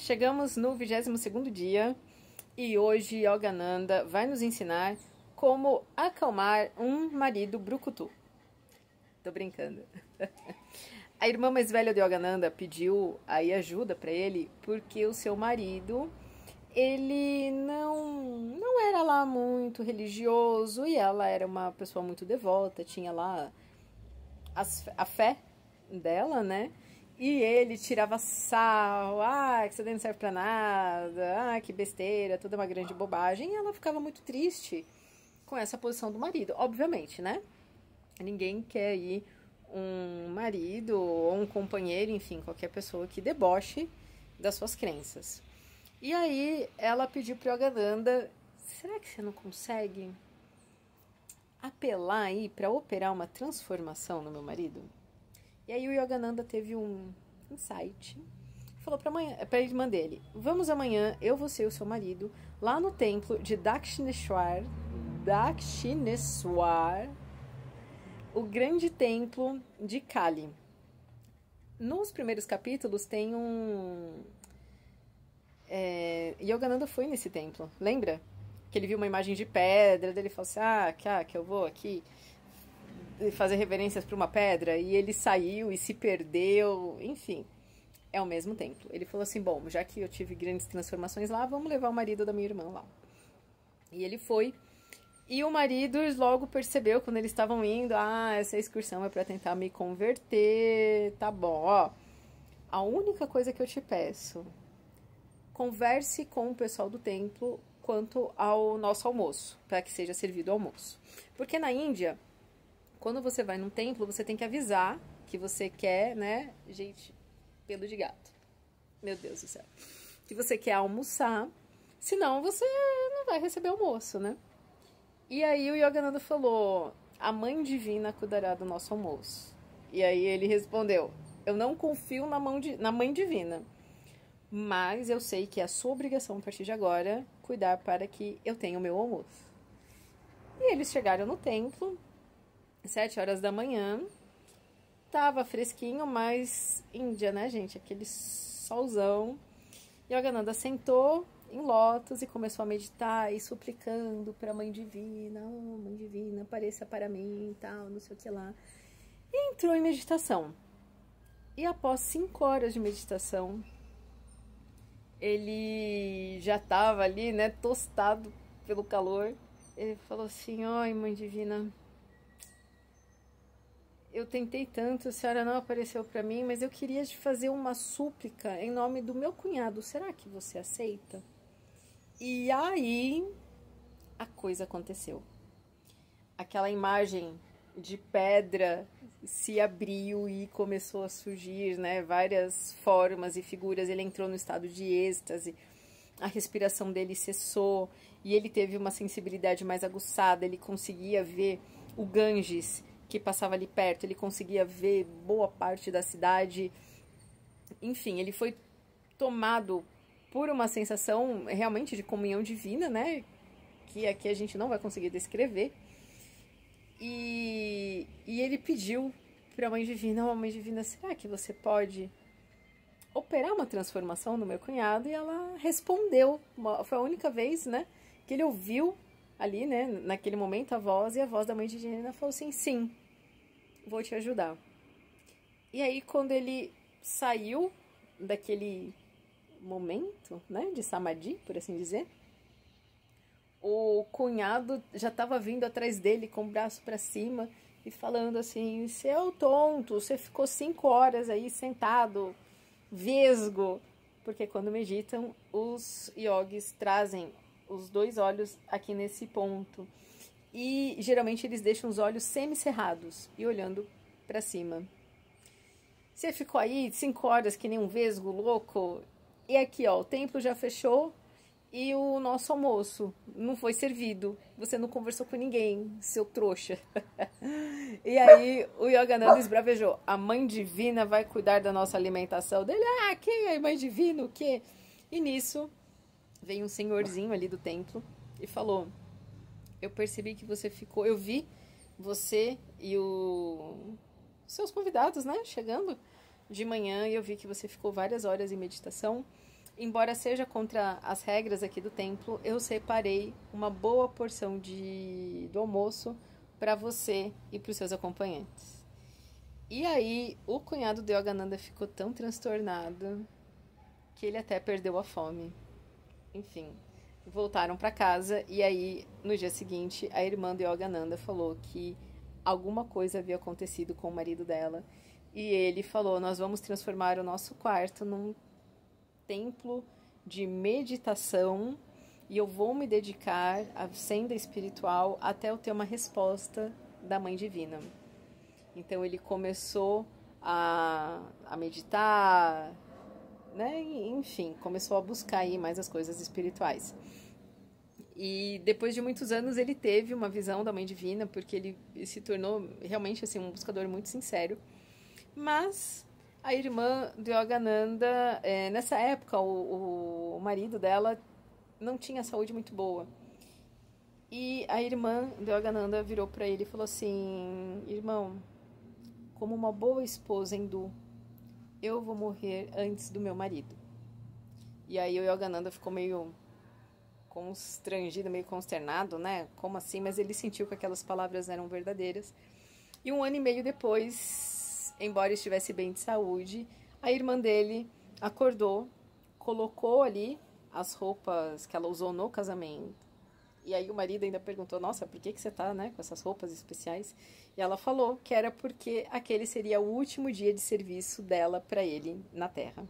Chegamos no 22º dia e hoje Yogananda vai nos ensinar como acalmar um marido brucutu. Tô brincando. A irmã mais velha de Yogananda pediu aí ajuda para ele porque o seu marido, ele não era lá muito religioso e ela era uma pessoa muito devota, tinha lá a fé dela, né? E ele tirava sarro, que isso daí não serve pra nada, que besteira, tudo é uma grande bobagem. E ela ficava muito triste com essa posição do marido, obviamente, né? Ninguém quer ir um marido ou um companheiro, enfim, qualquer pessoa que deboche das suas crenças. E aí ela pediu para Yogananda, será que você não consegue apelar aí para operar uma transformação no meu marido? E aí o Yogananda teve um insight, falou para a irmã dele, vamos amanhã, eu vou ser o seu marido, lá no templo de Dakshineshwar, o grande templo de Kali. Nos primeiros capítulos tem Yogananda foi nesse templo, lembra? Que ele viu uma imagem de pedra, daí ele falou assim, que eu vou aqui fazer reverências para uma pedra, e ele saiu e se perdeu, enfim, é o mesmo templo. Ele falou assim, bom, já que eu tive grandes transformações lá, vamos levar o marido da minha irmã lá. E ele foi, e o marido logo percebeu, quando eles estavam indo, essa excursão é para tentar me converter, tá bom, ó, a única coisa que eu te peço, converse com o pessoal do templo quanto ao nosso almoço, para que seja servido o almoço. Porque na Índia, quando você vai num templo, você tem que avisar que você quer, né? Gente, pelo de gato. Meu Deus do céu. Que você quer almoçar, senão você não vai receber almoço, né? E aí o Yogananda falou, a mãe divina cuidará do nosso almoço. E aí ele respondeu, eu não confio na mãe divina, mas eu sei que é a sua obrigação a partir de agora cuidar para que eu tenha o meu almoço. E eles chegaram no templo, 7 horas da manhã, tava fresquinho, mas Índia, né, gente? Aquele solzão. Yogananda sentou em lótus e começou a meditar e suplicando para a Mãe Divina, Mãe Divina, apareça para mim e tal, não sei o que lá. E entrou em meditação. E após 5 horas de meditação, ele já estava ali, né, tostado pelo calor. Ele falou assim, oi, Mãe Divina, eu tentei tanto, a senhora não apareceu para mim, mas eu queria te fazer uma súplica em nome do meu cunhado. Será que você aceita? E aí a coisa aconteceu. Aquela imagem de pedra se abriu e começou a surgir, né, várias formas e figuras. Ele entrou no estado de êxtase, a respiração dele cessou e ele teve uma sensibilidade mais aguçada. Ele conseguia ver o Ganges que passava ali perto, ele conseguia ver boa parte da cidade. Enfim, ele foi tomado por uma sensação realmente de comunhão divina, né? Que aqui a gente não vai conseguir descrever. E ele pediu para a Mãe Divina, Mãe Divina, será que você pode operar uma transformação no meu cunhado? E ela respondeu, foi a única vez, né, que ele ouviu ali, né, naquele momento a voz, e a voz da Mãe Divina falou assim, sim, vou te ajudar. E aí quando ele saiu daquele momento, né, de samadhi, por assim dizer, o cunhado já estava vindo atrás dele com o braço para cima e falando assim, seu tonto, você ficou 5 horas aí sentado, vesgo, porque quando meditam, os yogis trazem os 2 olhos aqui nesse ponto. E geralmente eles deixam os olhos semicerrados e olhando para cima. Você ficou aí 5 horas que nem um vesgo louco. E aqui, ó, o templo já fechou e o nosso almoço não foi servido. Você não conversou com ninguém, seu trouxa. E aí o Yogananda esbravejou. A Mãe Divina vai cuidar da nossa alimentação. Dele, quem é a Mãe Divina, o quê? E nisso veio um senhorzinho ali do templo e falou, eu percebi que você ficou, eu vi você e os seus convidados, né, chegando de manhã, e eu vi que você ficou várias horas em meditação, embora seja contra as regras aqui do templo, eu separei uma boa porção do almoço para você e para os seus acompanhantes. E aí, o cunhado de Yogananda ficou tão transtornado que ele até perdeu a fome. Enfim, voltaram para casa e aí, no dia seguinte, a irmã de Yogananda falou que alguma coisa havia acontecido com o marido dela. E ele falou: nós vamos transformar o nosso quarto num templo de meditação e eu vou me dedicar à senda espiritual até eu ter uma resposta da Mãe Divina. Então ele começou a meditar, né? Enfim, começou a buscar aí mais as coisas espirituais. E depois de muitos anos ele teve uma visão da Mãe Divina, porque ele se tornou realmente assim, um buscador muito sincero. Mas a irmã de Yogananda, nessa época o marido dela não tinha saúde muito boa. E a irmã de Yogananda virou para ele e falou assim: irmão, como uma boa esposa hindu, eu vou morrer antes do meu marido. E aí o Yogananda ficou meio constrangido, meio consternado, né? Como assim? Mas ele sentiu que aquelas palavras eram verdadeiras. E 1 ano e meio depois, embora estivesse bem de saúde, a irmã dele acordou, colocou ali as roupas que ela usou no casamento. E aí o marido ainda perguntou: nossa, por que você tá, né, com essas roupas especiais? E ela falou que era porque aquele seria o último dia de serviço dela para ele na Terra.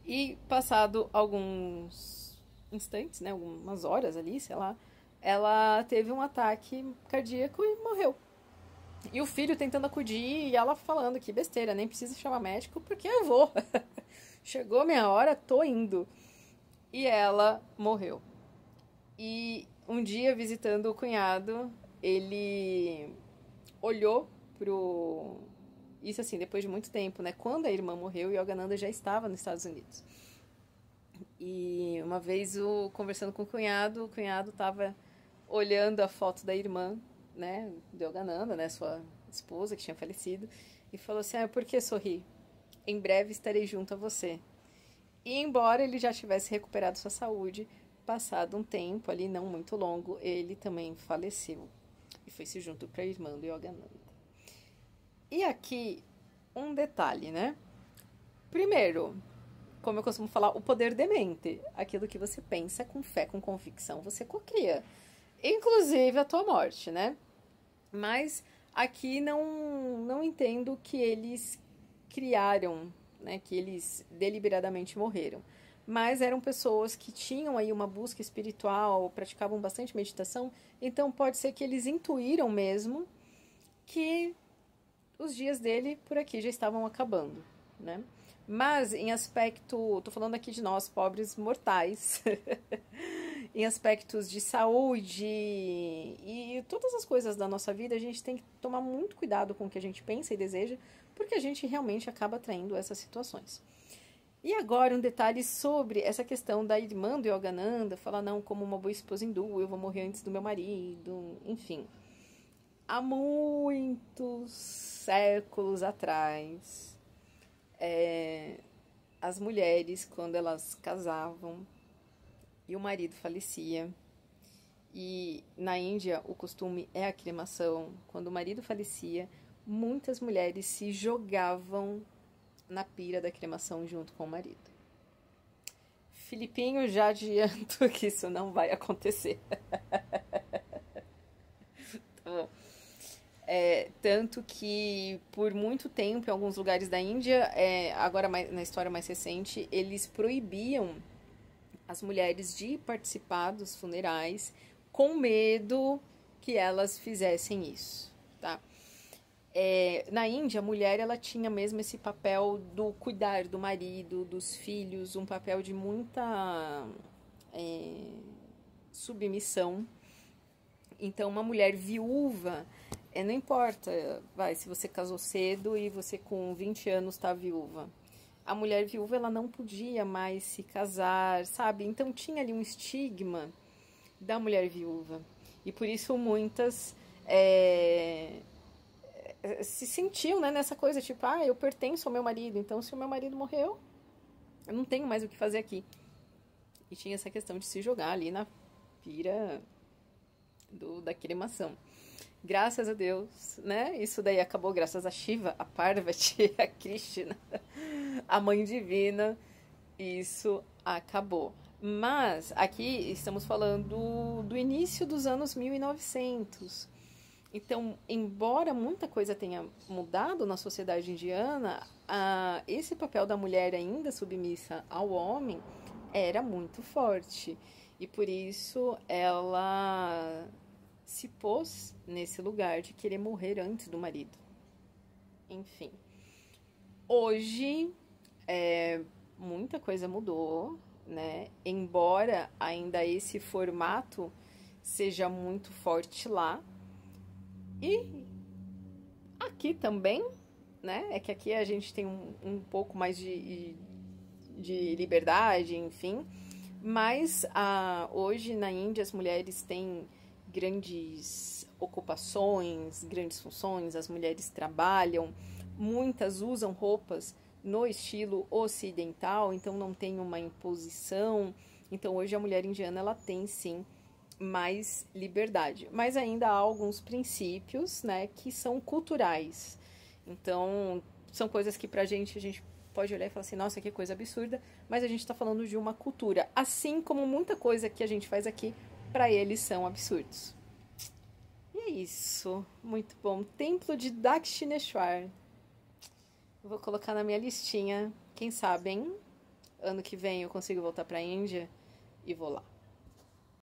E passado alguns instantes, né, algumas horas ali, sei lá, ela teve um ataque cardíaco e morreu. E o filho tentando acudir e ela falando: que besteira, nem precisa chamar médico porque eu vou. Chegou minha hora, tô indo. E ela morreu. E um dia, visitando o cunhado, ele olhou pro... Isso assim, depois de muito tempo, né? Quando a irmã morreu, Yogananda já estava nos Estados Unidos. E uma vez, conversando com o cunhado estava olhando a foto da irmã, né? De Yogananda, né? Sua esposa, que tinha falecido. E falou assim: por que sorrir? Em breve estarei junto a você. E embora ele já tivesse recuperado sua saúde, passado um tempo ali, não muito longo, ele também faleceu. E foi-se junto para a irmã do Yogananda. E aqui, um detalhe, né? Primeiro, como eu costumo falar, o poder de mente. Aquilo que você pensa com fé, com convicção, você cocria. Inclusive a tua morte, né? Mas aqui não entendo que eles criaram, né? Que eles deliberadamente morreram. Mas eram pessoas que tinham aí uma busca espiritual, praticavam bastante meditação, então pode ser que eles intuíram mesmo que os dias dele por aqui já estavam acabando, né? Mas em aspecto, tô falando aqui de nós, pobres mortais, em aspectos de saúde e todas as coisas da nossa vida, a gente tem que tomar muito cuidado com o que a gente pensa e deseja, porque a gente realmente acaba atraindo essas situações. E agora um detalhe sobre essa questão da irmã do Yogananda, falar: não, como uma boa esposa hindu, eu vou morrer antes do meu marido, enfim. Há muitos séculos atrás, as mulheres, quando elas casavam e o marido falecia, e na Índia o costume é a cremação, quando o marido falecia, muitas mulheres se jogavam na pira da cremação junto com o marido. Filipinho, já adianto que isso não vai acontecer. Tá bom. Tanto que por muito tempo, em alguns lugares da Índia, agora na história mais recente, eles proibiam as mulheres de participar dos funerais com medo que elas fizessem isso, tá? Na Índia, a mulher ela tinha mesmo esse papel do cuidar do marido, dos filhos, um papel de muita submissão. Então, uma mulher viúva, não importa, se você casou cedo e você com 20 anos está viúva. A mulher viúva ela não podia mais se casar, sabe? Então, tinha ali um estigma da mulher viúva. E por isso muitas se sentiam, né, nessa coisa, tipo, eu pertenço ao meu marido, então se o meu marido morreu, Eu não tenho mais o que fazer aqui. E tinha essa questão de se jogar ali na pira da cremação. Graças a Deus, né? Isso daí acabou graças a Shiva, a Parvati, a Krishna, a Mãe Divina. Isso acabou. Mas aqui estamos falando do início dos anos 1900. Então, embora muita coisa tenha mudado na sociedade indiana, esse papel da mulher ainda submissa ao homem era muito forte. E por isso ela se pôs nesse lugar de querer morrer antes do marido. Enfim. Hoje, muita coisa mudou, né? Embora ainda esse formato seja muito forte lá. E aqui também, né? É que aqui a gente tem um pouco mais de liberdade, enfim. Mas hoje na Índia as mulheres têm grandes ocupações, grandes funções, as mulheres trabalham, muitas usam roupas no estilo ocidental, então não tem uma imposição. Então hoje a mulher indiana ela tem sim mais liberdade, mas ainda há alguns princípios, né, que são culturais. Então são coisas que pra gente a gente pode olhar e falar assim, nossa, que coisa absurda, mas a gente está falando de uma cultura, assim como muita coisa que a gente faz aqui para eles são absurdos. E é isso, muito bom. Templo de Dakshineshwar. Vou colocar na minha listinha. Quem sabe, hein? Ano que vem eu consigo voltar para a Índia e vou lá.